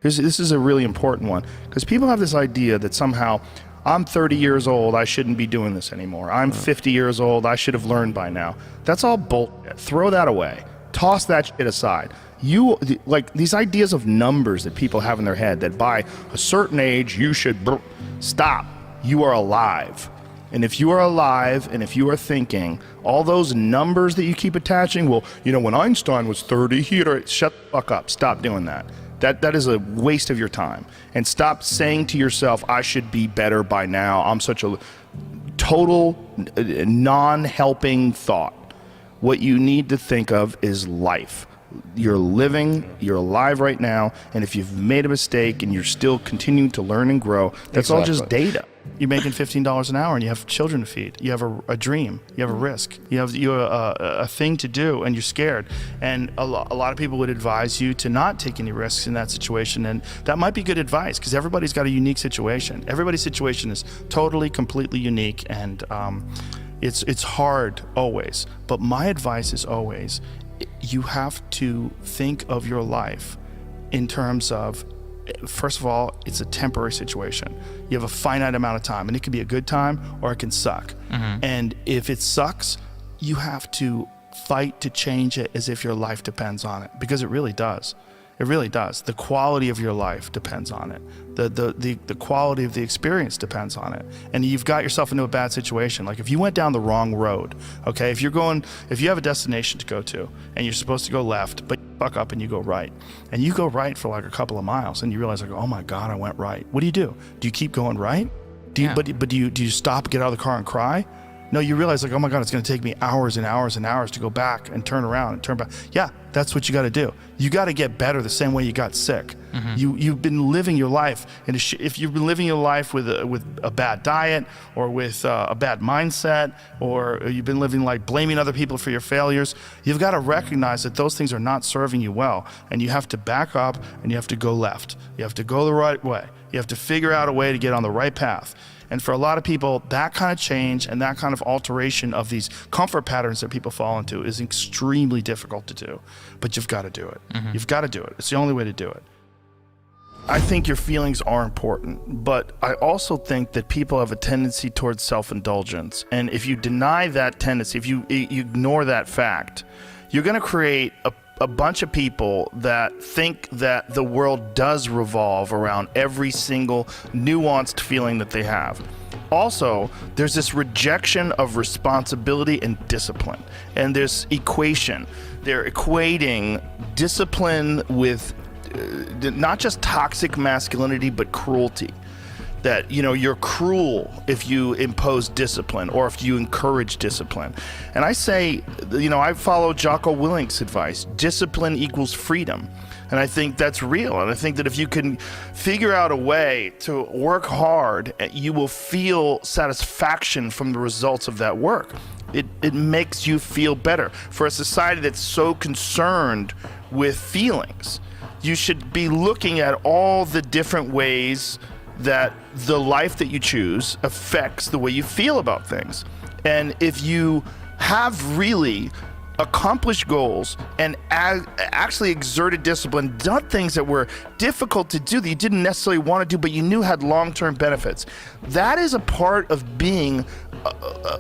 This is a really important one, because people have this idea that somehow I'm 30 years old, I shouldn't be doing this anymore. I'm 50 years old, I should have learned by now. That's all bullshit. Throw that away. Toss that shit aside. Like these ideas of numbers that people have in their head, that by a certain age you should stop. You are alive. And if you are alive and if you are thinking, all those numbers that you keep attaching, well, you know, when Einstein was 30, shut the fuck up. Stop doing that. That is a waste of your time. And stop saying to yourself, I should be better by now. I'm such a total non-helping thought. What you need to think of is life. You're living, you're alive right now, and if you've made a mistake and you're still continuing to learn and grow, that's all just data. You're making $15 an hour and you have children to feed. You have a dream. You have a risk. You have a thing to do, and you're scared. And a lot of people would advise you to not take any risks in that situation, and that might be good advice, because everybody's got a unique situation. Everybody's situation is totally, completely unique, and it's hard always. But my advice is always, you have to think of your life in terms of, first of all, it's a temporary situation. You have a finite amount of time, and it can be a good time or it can suck. And if it sucks, you have to fight to change it as if your life depends on it, because it really does. It really does. The quality of your life depends on it. The quality of the experience depends on it. And you've got yourself into a bad situation. Like if you went down the wrong road, okay, if you have a destination to go to and you're supposed to go left, but you fuck up and you go right, and you go right for like a couple of miles, and you realize like, oh my God, I went right. What do? Do you keep going right? Do you stop, get out of the car and cry? No, you realize like, oh my God, it's going to take me hours and hours and hours to go back and turn around and turn back. Yeah, that's what you got to do. You got to get better the same way you got sick. You've been living your life, and if you've been living your life with a bad diet, or with a bad mindset, or you've been living like blaming other people for your failures, you've got to recognize that those things are not serving you well, and you have to back up and you have to go left. You have to go the right way. You have to figure out a way to get on the right path. And for a lot of people, that kind of change and that kind of alteration of these comfort patterns that people fall into is extremely difficult to do. But you've got to do it. You've got to do it. It's the only way to do it. I think your feelings are important, but I also think that people have a tendency towards self-indulgence. And if you deny that tendency, if you ignore that fact, you're going to create a bunch of people that think that the world does revolve around every single nuanced feeling that they have. Also, there's this rejection of responsibility and discipline, and this equation. They're equating discipline with not just toxic masculinity, but cruelty. That, you know, you're cruel if you impose discipline or if you encourage discipline. And I say, you know, I follow Jocko Willink's advice. Discipline equals freedom. And I think that's real. And I think that if you can figure out a way to work hard, you will feel satisfaction from the results of that work. It makes you feel better. For a society that's so concerned with feelings, you should be looking at all the different ways that the life that you choose affects the way you feel about things. And if you have really accomplished goals and actually exerted discipline, done things that were difficult to do that you didn't necessarily want to do, but you knew had long-term benefits, that is a part of being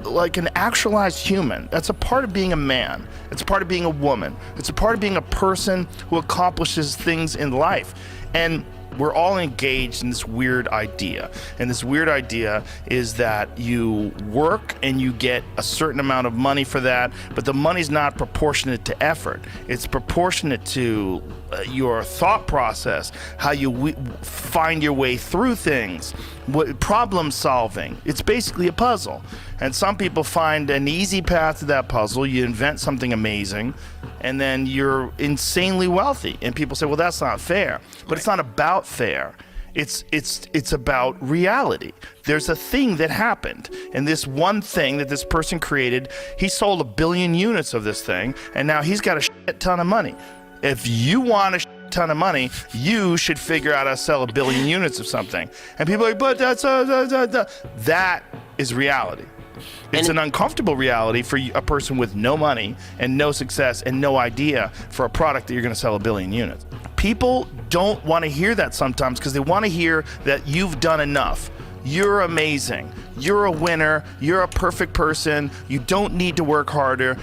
like an actualized human. That's a part of being a man. It's a part of being a woman. It's a part of being a person who accomplishes things in life. And we're all engaged in this weird idea. And this weird idea is that you work and you get a certain amount of money for that, but the money's not proportionate to effort. It's proportionate to your thought process, how you find your way through things, problem solving. It's basically a puzzle. And some people find an easy path to that puzzle. You invent something amazing, and then you're insanely wealthy. And people say, well, that's not fair. But It's not about fair. It's about reality. There's a thing that happened, and this one thing that this person created, he sold 1 billion units of this thing, and now he's got a shit ton of money. If you want a shit ton of money, you should figure out how to sell 1 billion units of something. And people are like, but that's that is reality. It's an uncomfortable reality for a person with no money and no success and no idea for a product that you're going to sell 1 billion units. People don't want to hear that sometimes because they want to hear that you've done enough. You're amazing. You're a winner. You're a perfect person. You don't need to work harder.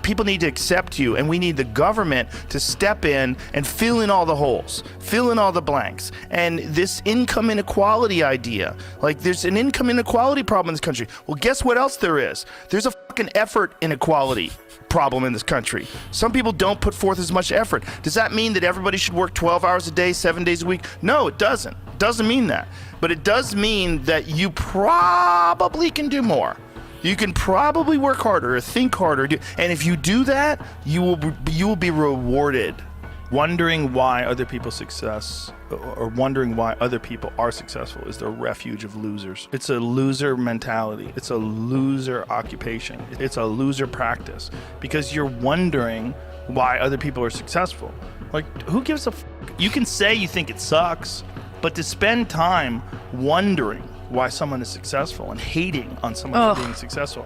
People need to accept you, and we need the government to step in and fill in all the holes, fill in all the blanks. And this income inequality idea, like there's an income inequality problem in this country. Well, guess what else there is? There's a fucking effort inequality problem in this country. Some people don't put forth as much effort. Does that mean that everybody should work 12 hours a day, 7 days a week? No, it doesn't. It doesn't mean that. But it does mean that you probably can do more. You can probably work harder or think harder. And if you do that, you will be rewarded. Wondering why other people's success or wondering why other people are successful is the refuge of losers. It's a loser mentality. It's a loser occupation. It's a loser practice because you're wondering why other people are successful. Like, who gives a f? You can say you think it sucks, but to spend time wondering why someone is successful and hating on someone for being successful,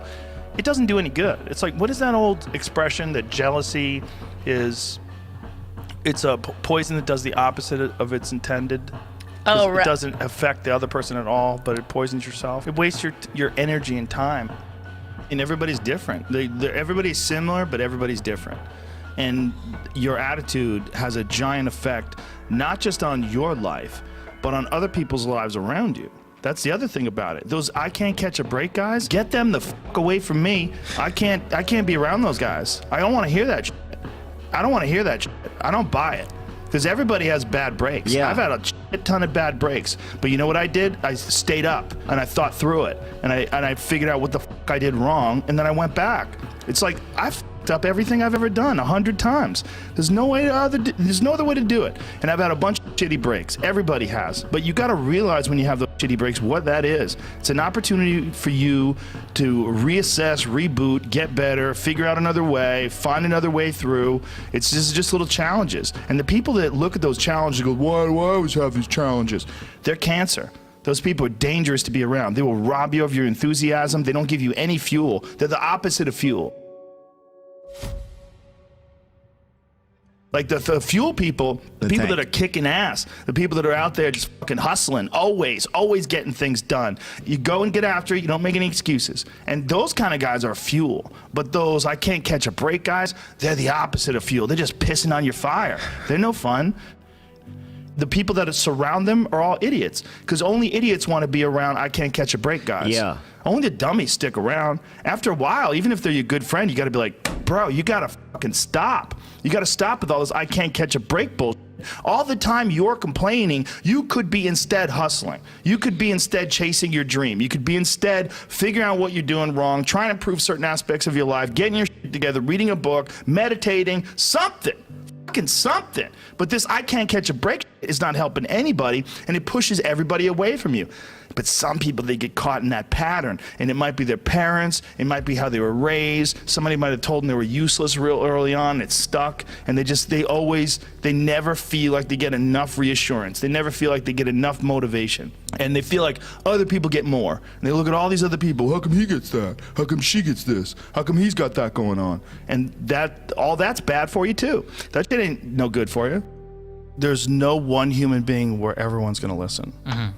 it doesn't do any good. It's like, what is that old expression that jealousy is... It's a poison that does the opposite of its intended. Oh, right. It doesn't affect the other person at all, but it poisons yourself. It wastes your energy and time. And everybody's different. Everybody's similar, but everybody's different. And your attitude has a giant effect, not just on your life, but on other people's lives around you. That's the other thing about it. Those I can't catch a break guys, get them the fuck away from me. I can't be around those guys. I don't want to hear that shit. I don't want to hear that shit. I don't buy it. Because everybody has bad breaks. Yeah. I've had a shit ton of bad breaks. But you know what I did? I stayed up and I thought through it. And I figured out what the fuck I did wrong. And then I went back. It's like I fucked up everything I've ever done 100 times. There's no other way to do it. And I've had a bunch of shitty breaks. Everybody has. But you got to realize when you have those shitty breaks what that is. It's an opportunity for you to reassess, reboot, get better, figure out another way, find another way through. It's just little challenges. And the people that look at those challenges and go, why do I always have these challenges? They're cancer. Those people are dangerous to be around. They will rob you of your enthusiasm. They don't give you any fuel. They're the opposite of fuel. Like the fuel people, the people that are kicking ass, the people that are out there just fucking hustling, always getting things done. You go and get after it, you don't make any excuses. And those kind of guys are fuel. But those I can't catch a break guys, they're the opposite of fuel. They're just pissing on your fire. They're no fun. The people that surround them are all idiots because only idiots want to be around I can't catch a break guys. Yeah. Only the dummies stick around. After a while, even if they're your good friend, you got to be like, bro, you got to fucking stop. You got to stop with all this I can't catch a break bullshit. All the time you're complaining, you could be instead hustling. You could be instead chasing your dream. You could be instead figuring out what you're doing wrong, trying to improve certain aspects of your life, getting your shit together, reading a book, meditating, something. Something. But this I can't catch a break is not helping anybody, and it pushes everybody away from you. But some people, they get caught in that pattern, and it might be their parents, it might be how they were raised, somebody might have told them they were useless real early on, it's stuck, and they never feel like they get enough reassurance. They never feel like they get enough motivation. And they feel like other people get more. And they look at all these other people, how come he gets that? How come she gets this? How come he's got that going on? And all that's bad for you too. That shit ain't no good for you. There's no one human being where everyone's gonna listen. Mm-hmm.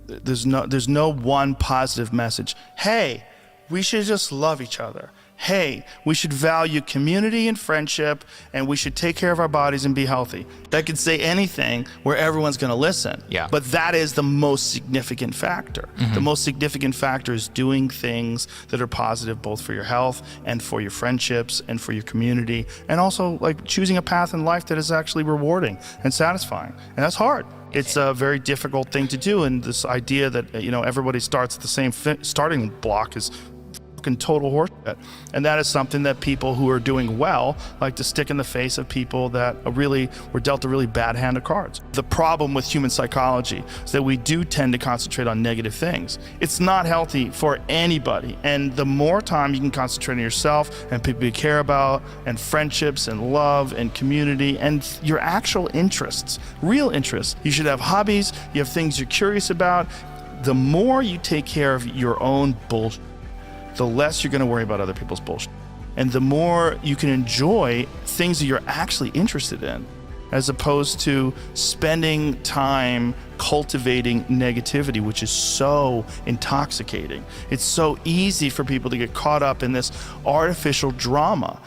There's no one positive message. Hey, we should just love each other. Hey, we should value community and friendship, and we should take care of our bodies and be healthy. That could say anything where everyone's going to listen. Yeah. But that is the most significant factor. Mm-hmm. The most significant factor is doing things that are positive both for your health and for your friendships and for your community, and also like choosing a path in life that is actually rewarding and satisfying. And that's hard. It's a very difficult thing to do, and this idea that everybody starts at the same starting block is fucking total horseshit. And that is something that people who are doing well like to stick in the face of people that really were dealt a really bad hand of cards. The problem with human psychology is that we do tend to concentrate on negative things. It's not healthy for anybody. And the more time you can concentrate on yourself and people you care about and friendships and love and community and your actual interests, real interests. You should have hobbies, you have things you're curious about. The more you take care of your own bullshit, the less you're going to worry about other people's bullshit. And the more you can enjoy things that you're actually interested in. as opposed to spending time cultivating negativity, which is so intoxicating. It's so easy for people to get caught up in this artificial drama.